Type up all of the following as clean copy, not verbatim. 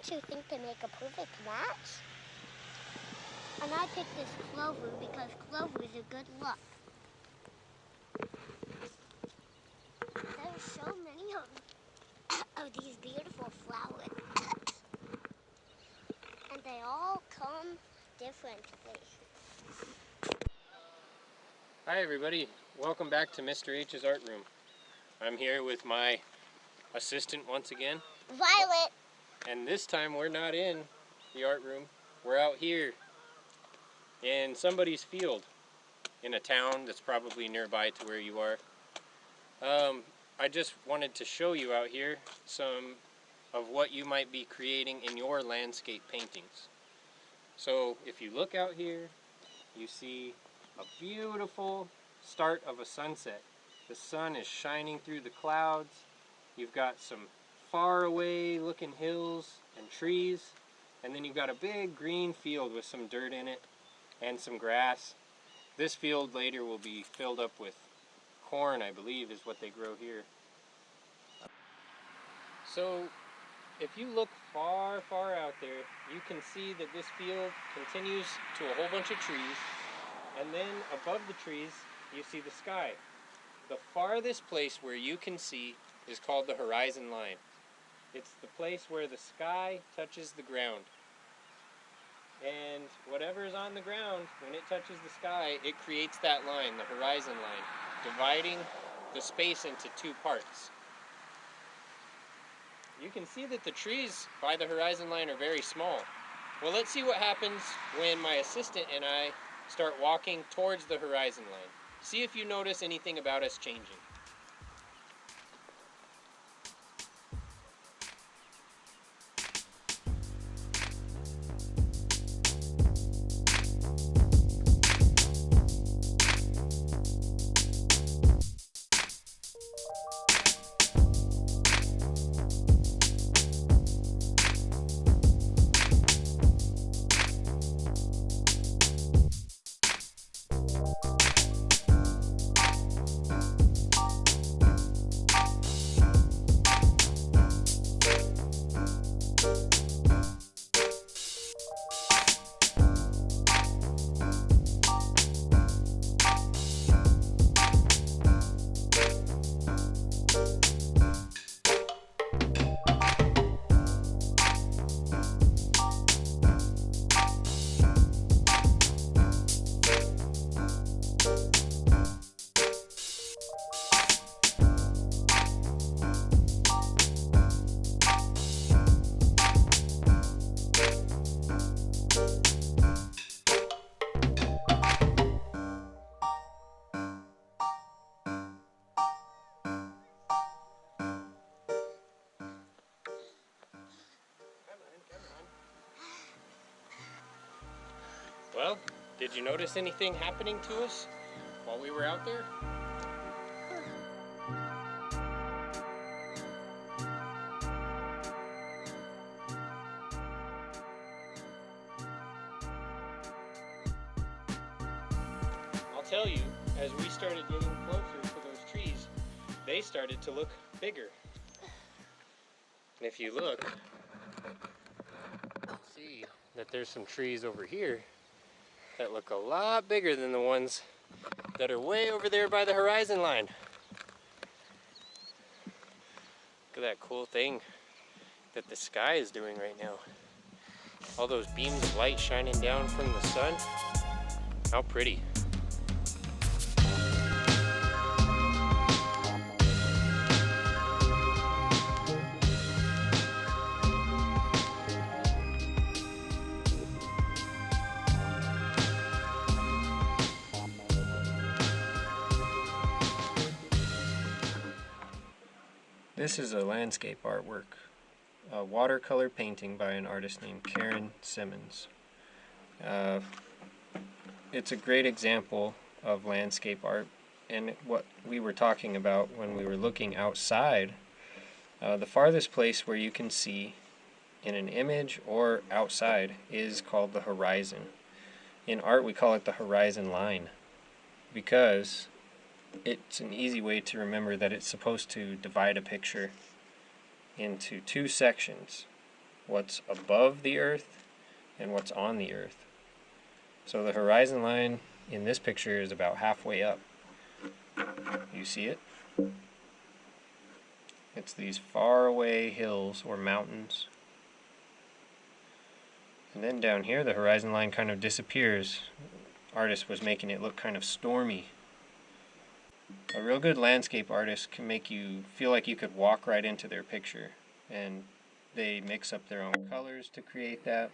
two think they make a perfect match? And I picked this clover because clover is a good luck. There's so many of these beautiful flowers. And they all come differently. Hi everybody, welcome back to Mr. H's Art Room. I'm here with my assistant once again. Violet! And this time we're not in the art room, we're out here in somebody's field in a town that's probably nearby to where you are. I just wanted to show you out here some of what you might be creating in your landscape paintings. So if you look out here, you see a beautiful start of a sunset. The sun is shining through the clouds. You've got some far away looking hills and trees, and then you've got a big green field with some dirt in it and some grass. This field later will be filled up with corn, I believe is what they grow here. So if you look far out there, you can see that this field continues to a whole bunch of trees, and then above the trees you see the sky. The farthest place where you can see is called the horizon line. It's the place where the sky touches the ground. And whatever is on the ground, when it touches the sky, it creates that line, the horizon line, dividing the space into two parts. You can see that the trees by the horizon line are very small. Well, let's see what happens when my assistant and I start walking towards the horizon line. See if you notice anything about us changing. Well, did you notice anything happening to us while we were out there? I'll tell you, as we started getting closer to those trees, they started to look bigger. And if you look, you'll see that there's some trees over here that look a lot bigger than the ones that are way over there by the horizon line. Look at that cool thing that the sky is doing right now. All those beams of light shining down from the sun. How pretty. This is a landscape artwork, a watercolor painting by an artist named Karen Simmons. It's a great example of landscape art, and what we were talking about when we were looking outside. The farthest place where you can see in an image or outside is called the horizon. In art we call it the horizon line because it's an easy way to remember that it's supposed to divide a picture into two sections. what's above the earth and what's on the earth. So the horizon line in this picture is about halfway up. You see it? It's these far away hills or mountains. And then down here the horizon line kind of disappears. Artist was making it look kind of stormy. A real good landscape artist can make you feel like you could walk right into their picture, and they mix up their own colors to create that.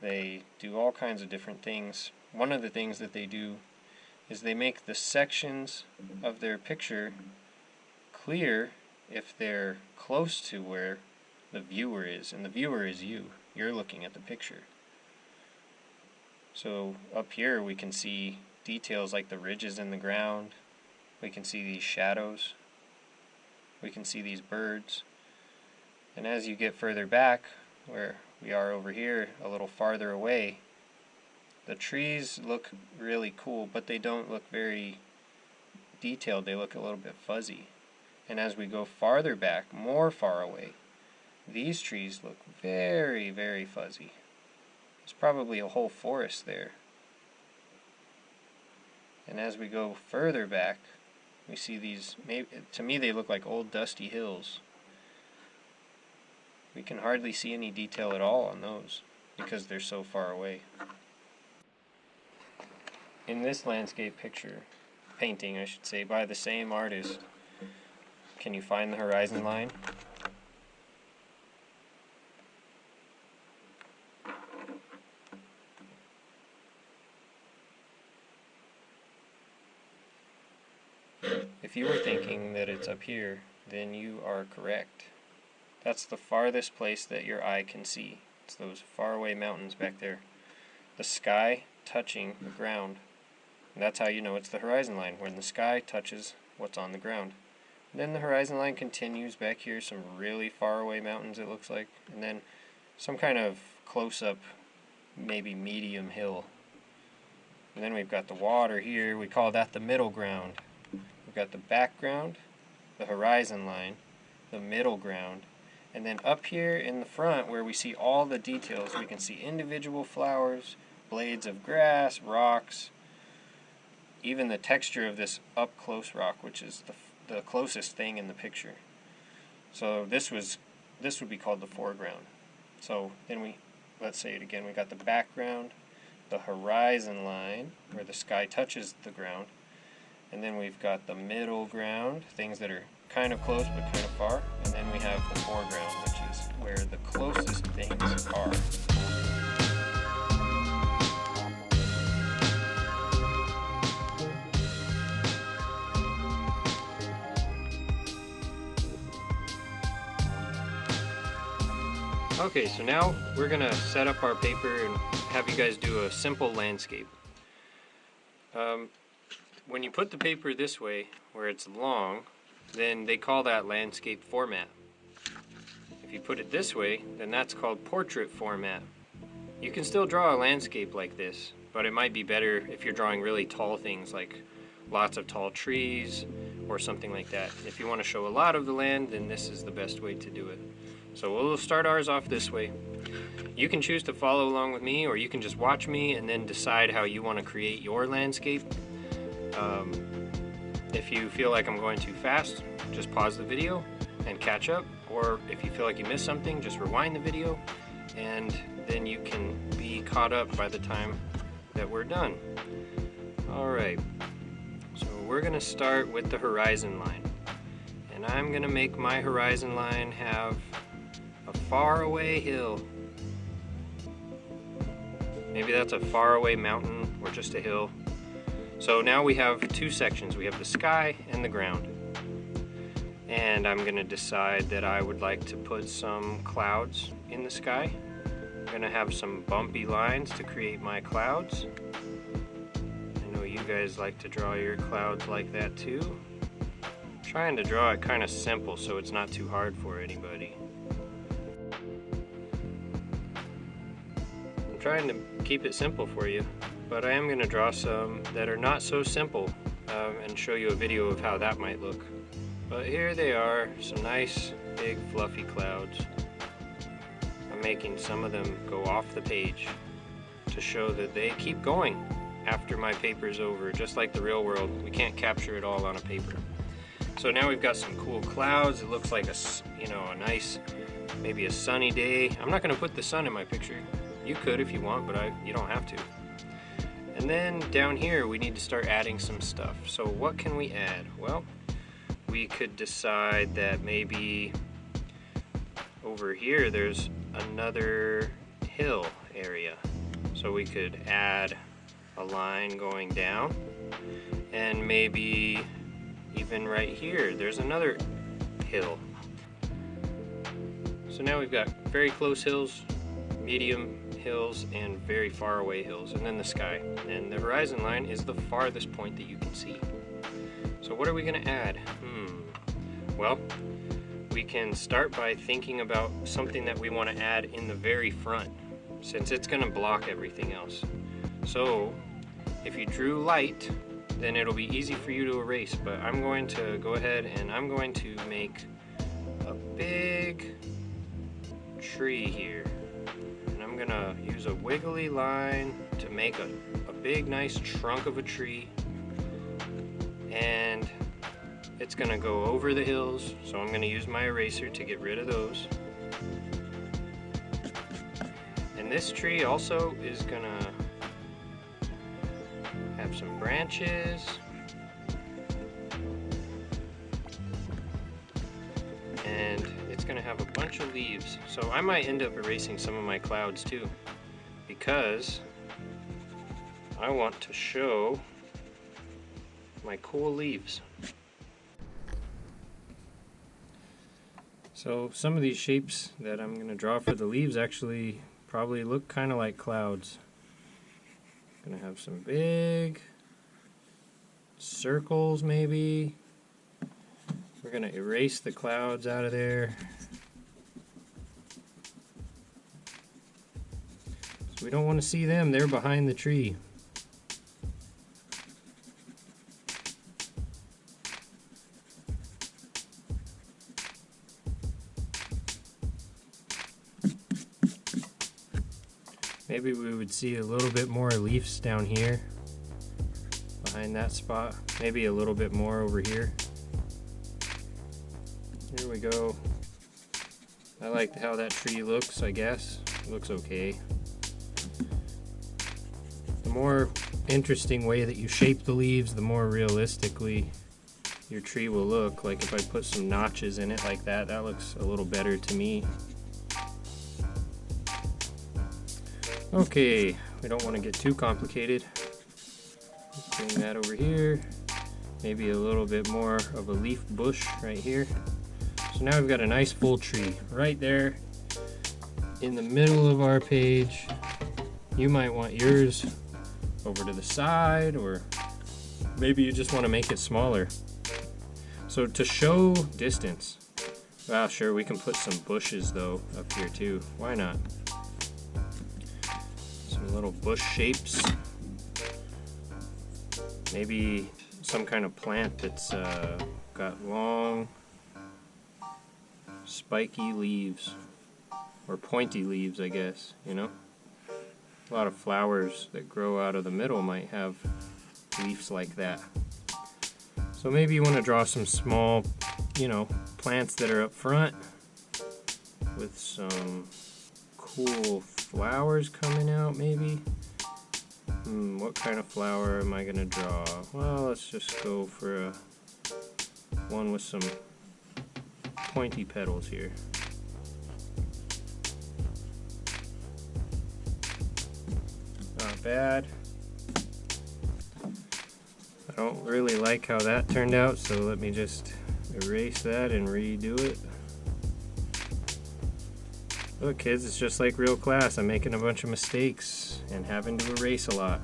They do all kinds of different things. One of the things that they do is they make the sections of their picture clear if they're close to where the viewer is, and the viewer is you. You're looking at the picture. So up here we can see details like the ridges in the ground. We can see these shadows. We can see these birds. And as you get further back, where we are over here, a little farther away, the trees look really cool, but they don't look very detailed. They look a little bit fuzzy. And as we go farther back, more far away, these trees look very, very fuzzy. There's probably a whole forest there. And as we go further back, we see these, to me they look like old dusty hills. We can hardly see any detail at all on those because they're so far away. In this landscape picture, painting I should say, by the same artist, can you find the horizon line? If you were thinking that it's up here, then you are correct. That's the farthest place that your eye can see. It's those faraway mountains back there. The sky touching the ground. And that's how you know it's the horizon line, when the sky touches what's on the ground. And then the horizon line continues back here, some really far away mountains it looks like, and then some kind of close-up, maybe medium hill. And then we've got the water here. We call that the middle ground. We've got the background, the horizon line, the middle ground, and then up here in the front where we see all the details, we can see individual flowers, blades of grass, rocks, even the texture of this up-close rock, which is the closest thing in the picture. So this would be called the foreground. So then let's say it again, we got the background, the horizon line, where the sky touches the ground, and then we've got the middle ground, things that are kind of close but kind of far, and then we have the foreground, which is where the closest things are. Okay, so now we're going to set up our paper and have you guys do a simple landscape. When you put the paper this way, where it's long, then they call that landscape format. If you put it this way, then that's called portrait format. You can still draw a landscape like this, but it might be better if you're drawing really tall things like lots of tall trees or something like that. If you want to show a lot of the land, then this is the best way to do it. So we'll start ours off this way. You can choose to follow along with me, or you can just watch me and then decide how you want to create your landscape. If you feel like I'm going too fast, just pause the video and catch up, or if you feel like you missed something, just rewind the video and then you can be caught up by the time that we're done. Alright, so we're going to start with the horizon line, and I'm going to make my horizon line have a faraway hill. Maybe that's a faraway mountain or just a hill. So now we have two sections. We have the sky and the ground. And I'm going to decide that I would like to put some clouds in the sky. I'm going to have some bumpy lines to create my clouds. I know you guys like to draw your clouds like that too. I'm trying to draw it kind of simple so it's not too hard for anybody. I'm trying to keep it simple for you, but I am going to draw some that are not so simple and show you a video of how that might look. But here they are, some nice big fluffy clouds. I'm I'm making some of them go off the page to show that they keep going after my paper's over, just like the real world. We can't capture it all on a paper. So now we've got some cool clouds. It looks like a nice, maybe a sunny day. I'm not going to put the sun in my picture. You could if you want, but you don't have to. And then down here we need to start adding some stuff. So what can we add? Well, we could decide that maybe over here there's another hill area. So we could add a line going down, and maybe even right here there's another hill. So now we've got very close hills, medium hills, and very far away hills, and then the sky. And the horizon line is the farthest point that you can see. So what are we going to add? Well, we can start by thinking about something that we want to add in the very front, since it's going to block everything else. So if you drew light, then it'll be easy for you to erase, but I'm going to go ahead and I'm going to make a big tree here. And I'm going to use a wiggly line to make a big nice trunk of a tree. And it's going to go over the hills, so I'm going to use my eraser to get rid of those. And this tree also is going to have some branches. And it's going to have a bunch of leaves. So I might end up erasing some of my clouds too, because I want to show my cool leaves. So some of these shapes that I'm going to draw for the leaves actually probably look kind of like clouds. I'm going to have some big circles maybe. We're going to erase the clouds out of there. So we don't want to see them, they're behind the tree. Maybe we would see a little bit more leaves down here behind that spot. Maybe a little bit more over here. Here we go. I like how that tree looks, I guess. It looks okay. The more interesting way that you shape the leaves, the more realistically your tree will look. Like if I put some notches in it like that, that looks a little better to me. Okay, we don't want to get too complicated. Let's bring that over here. Maybe a little bit more of a leaf bush right here. So now we've got a nice full tree right there in the middle of our page. You might want yours over to the side, or maybe you just want to make it smaller. So to show distance, well, sure, we can put some bushes though up here too. Why not? Little bush shapes. Maybe some kind of plant that's got long spiky leaves, or pointy leaves, I guess, you know? A lot of flowers that grow out of the middle might have leaves like that. So maybe you want to draw some small, plants that are up front with some cool flowers coming out, maybe. What kind of flower am I gonna draw? Well, let's just go for one with some pointy petals here. Not bad. I don't really like how that turned out, so let me just erase that and redo it. Look kids, it's just like real class. I'm making a bunch of mistakes and having to erase a lot.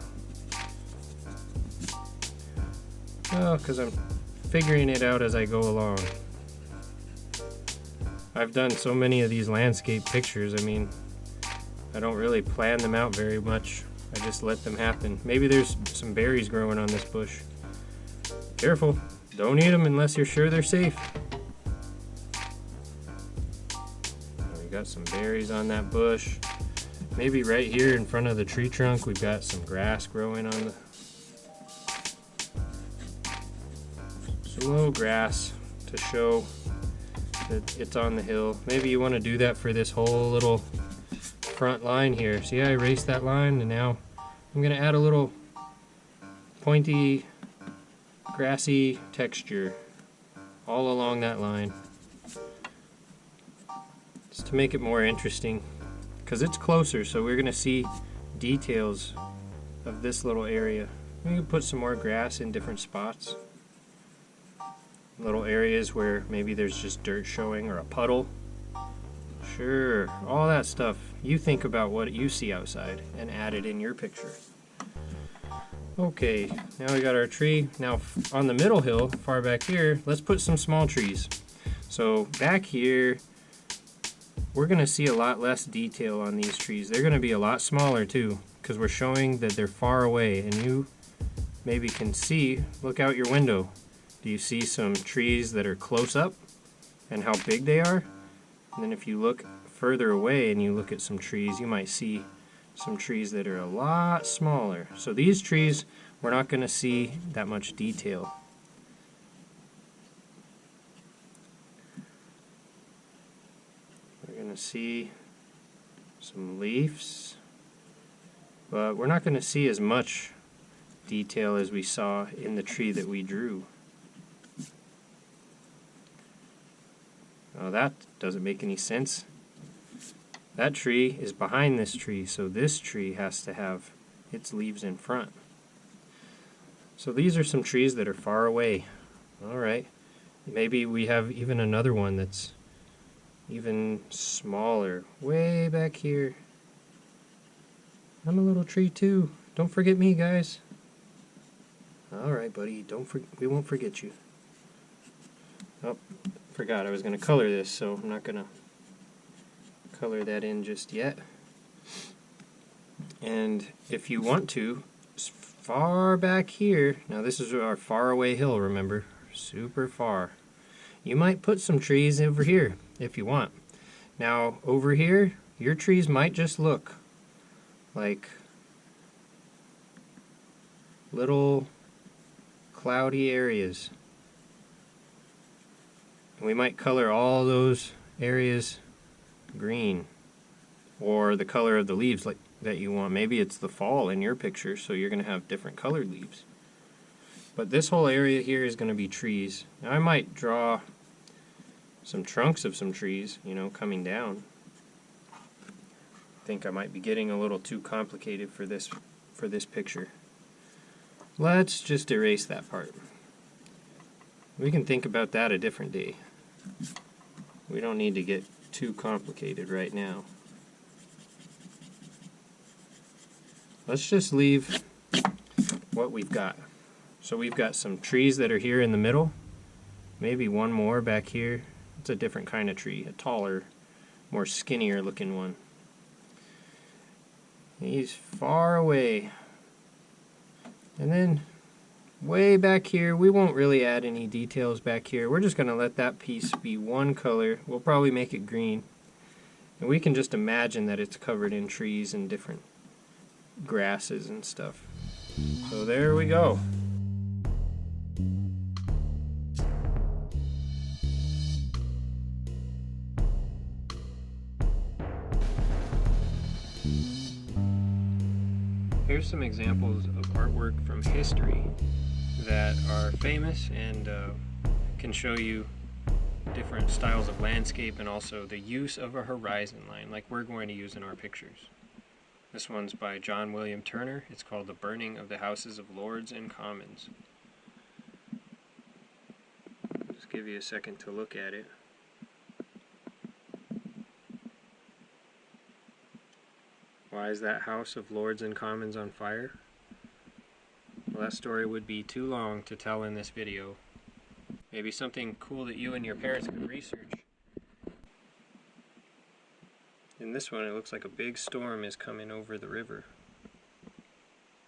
Well, because I'm figuring it out as I go along. I've done so many of these landscape pictures, I mean, I don't really plan them out very much. I just let them happen. Maybe there's some berries growing on this bush. Careful, don't eat them unless you're sure they're safe. got some berries on that bush. Maybe right here in front of the tree trunk we've got some grass growing on the... Some low grass to show that it's on the hill. Maybe you want to do that for this whole little front line here. See, I erased that line, and now I'm going to add a little pointy, grassy texture all along that line, just to make it more interesting, because it's closer, so we're going to see details of this little area. We can put some more grass in different spots, little areas where maybe there's just dirt showing or a puddle. Sure, all that stuff. You think about what you see outside and add it in your picture. Okay, now we got our tree. Now on the middle hill, far back here, let's put some small trees. So back here, we're gonna see a lot less detail on these trees. They're gonna be a lot smaller too, because we're showing that they're far away, and you maybe can see, look out your window. Do you see some trees that are close up and how big they are? And then if you look further away and you look at some trees, you might see some trees that are a lot smaller. So these trees, we're not going to see that much detail. We're going to see some leaves, but we're not going to see as much detail as we saw in the tree that we drew. Oh, that doesn't make any sense. That tree is behind this tree, so this tree has to have its leaves in front. So these are some trees that are far away. Alright, maybe we have even another one that's even smaller, way back here. I'm a little tree too. Don't forget me, guys. Alright, buddy, we won't forget you. Oh, forgot I was going to color this, so I'm not going to color that in just yet. And if you want to, far back here, now this is our far away hill, remember, super far. You might put some trees over here if you want. Now over here, your trees might just look like little cloudy areas. And we might color all those areas green, or the color of the leaves like that you want. Maybe it's the fall in your picture, so you're going to have different colored leaves. But this whole area here is going to be trees. Now I might draw some trunks of some trees, you know, coming down. I think I might be getting a little too complicated for this picture. Let's just erase that part. We can think about that a different day. We don't need to get too complicated right now. Let's just leave what we've got. So we've got some trees that are here in the middle. Maybe one more back here. It's a different kind of tree, a taller, more skinnier looking one. He's far away. And then way back here, we won't really add any details back here. We're just going to let that piece be one color. We'll probably make it green. And we can just imagine that it's covered in trees and different grasses and stuff. So there we go. Here's some examples of artwork from history that are famous and can show you different styles of landscape and also the use of a horizon line like we're going to use in our pictures. This one's by John William Turner. It's called The Burning of the Houses of Lords and Commons. Just give you a second to look at it. Why is that House of Lords and Commons on fire? Well, that story would be too long to tell in this video. Maybe something cool that you and your parents could research. In this one, it looks like a big storm is coming over the river.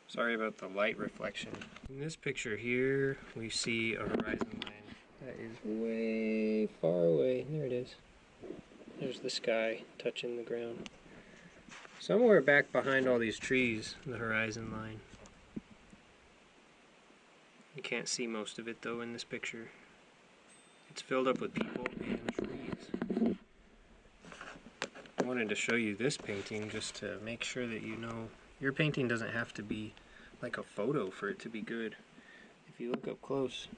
Sorry about the light reflection. In this picture here, we see a horizon line that is way far away. There it is. There's the sky touching the ground. Somewhere back behind all these trees, the horizon line. You can't see most of it though in this picture. It's filled up with people and trees. I wanted to show you this painting just to make sure that you know your painting doesn't have to be like a photo for it to be good. If you look up close,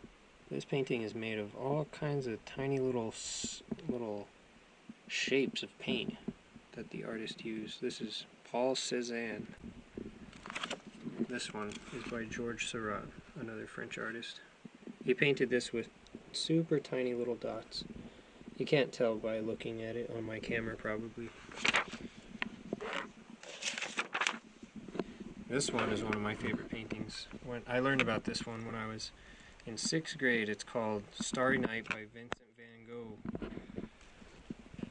this painting is made of all kinds of tiny little shapes of paint that the artist used. This is Paul Cézanne. This one is by George Seurat, another French artist. He painted this with super tiny little dots. You can't tell by looking at it on my camera probably. This one is one of my favorite paintings. I learned about this one when I was in 6th grade. It's called Starry Night by Vincent van Gogh.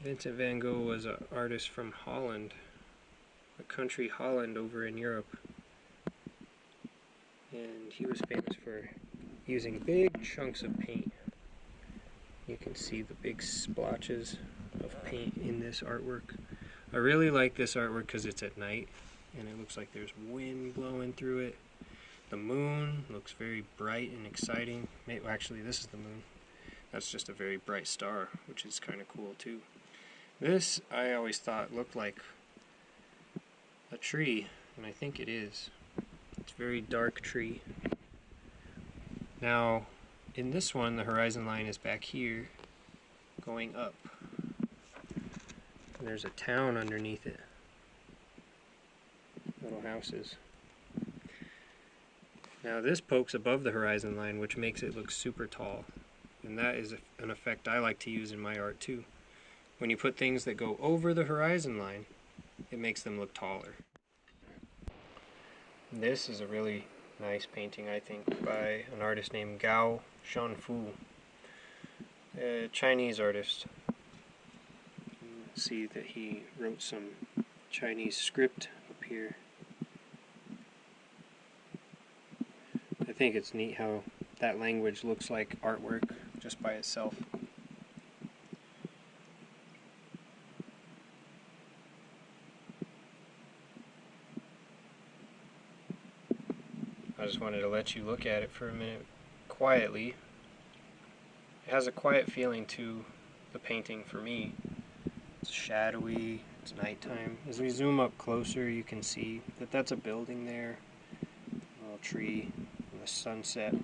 Vincent van Gogh was an artist from Holland, a country Holland over in Europe. And he was famous for using big chunks of paint. You can see the big splotches of paint in this artwork. I really like this artwork because it's at night and it looks like there's wind blowing through it. The moon looks very bright and exciting. Actually, this is the moon. That's just a very bright star, which is kind of cool too. This I always thought looked like a tree, and I think it is. It's a very dark tree. Now, in this one, the horizon line is back here, going up. And there's a town underneath it. Little houses. Now this pokes above the horizon line, which makes it look super tall. And that is an effect I like to use in my art too. When you put things that go over the horizon line, it makes them look taller. This is a really nice painting, I think, by an artist named Gao Shanfu, a Chinese artist. You can see that he wrote some Chinese script up here. I think it's neat how that language looks like artwork just by itself. I just wanted to let you look at it for a minute quietly. It has a quiet feeling to the painting for me. It's shadowy, it's nighttime. As we zoom up closer, you can see that that's a building there, a little tree, and the sunset.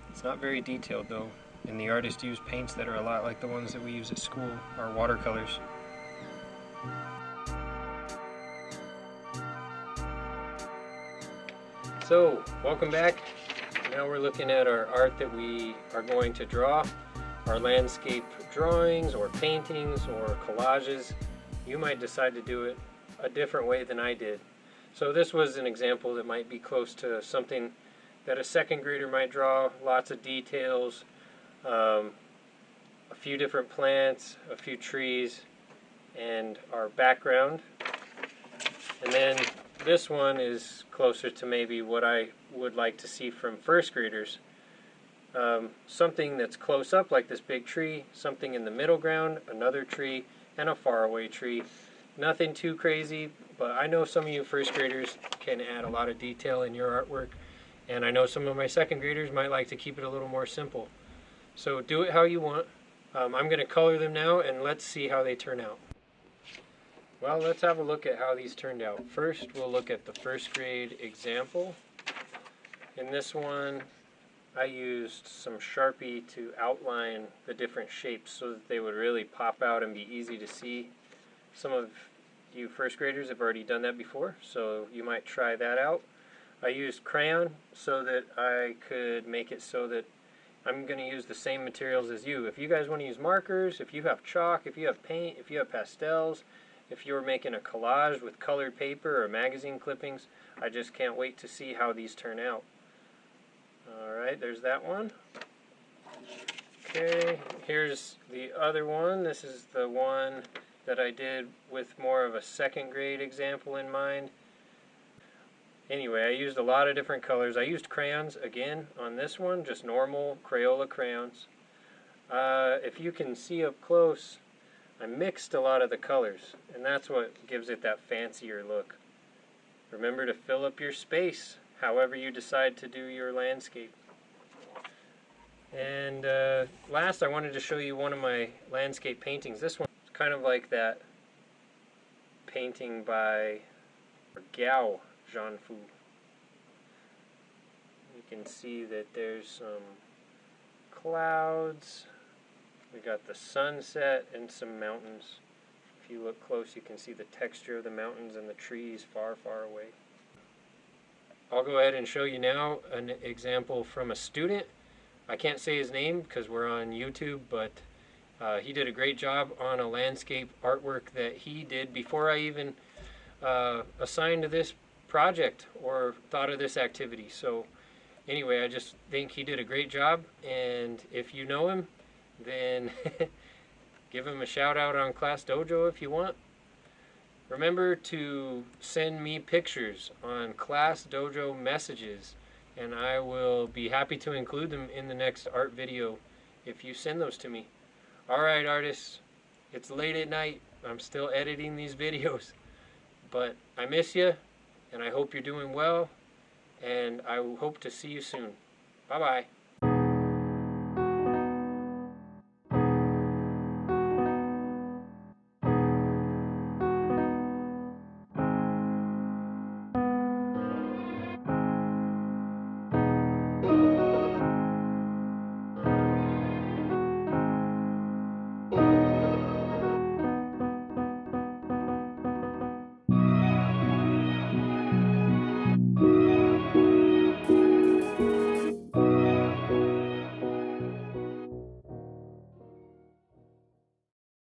It's not very detailed though, and the artist used paints that are a lot like the ones that we use at school, our watercolors. So, welcome back. Now we're looking at our art that we are going to draw, our landscape drawings or paintings or collages. You might decide to do it a different way than I did. So this was an example that might be close to something that a second grader might draw, lots of details, a few different plants, a few trees, and our background. And then this one is closer to maybe what I would like to see from first graders. Something that's close up like this big tree, something in the middle ground, another tree, and a faraway tree. Nothing too crazy, but I know some of you first graders can add a lot of detail in your artwork, and I know some of my second graders might like to keep it a little more simple. So do it how you want. I'm going to color them now, and let's see how they turn out. Well, let's have a look at how these turned out. First, we'll look at the first grade example. In this one, I used some Sharpie to outline the different shapes so that they would really pop out and be easy to see. Some of you first graders have already done that before, so you might try that out. I used crayon so that I could make it so that I'm going to use the same materials as you. If you guys want to use markers, if you have chalk, if you have paint, if you have pastels, if you're making a collage with colored paper or magazine clippings, I just can't wait to see how these turn out. Alright, there's that one. Okay, here's the other one. This is the one that I did with more of a second grade example in mind. Anyway, I used a lot of different colors. I used crayons again on this one, just normal Crayola crayons. If you can see up close, I mixed a lot of the colors, and that's what gives it that fancier look. Remember to fill up your space, however you decide to do your landscape. And last, I wanted to show you one of my landscape paintings. This one's kind of like that painting by Gao Zhanfu. You can see that there's some clouds. We got the sunset and some mountains. If you look close, you can see the texture of the mountains and the trees far, far away. I'll go ahead and show you now an example from a student. I can't say his name because we're on YouTube, but he did a great job on a landscape artwork that he did before I even assigned this project or thought of this activity. So anyway, I just think he did a great job, and if you know him, then give him a shout out on Class Dojo if you want. Remember to send me pictures on Class Dojo messages, and I will be happy to include them in the next art video if you send those to me. Alright artists, it's late at night. I'm still editing these videos, but I miss you, and I hope you're doing well, and I hope to see you soon. Bye-bye.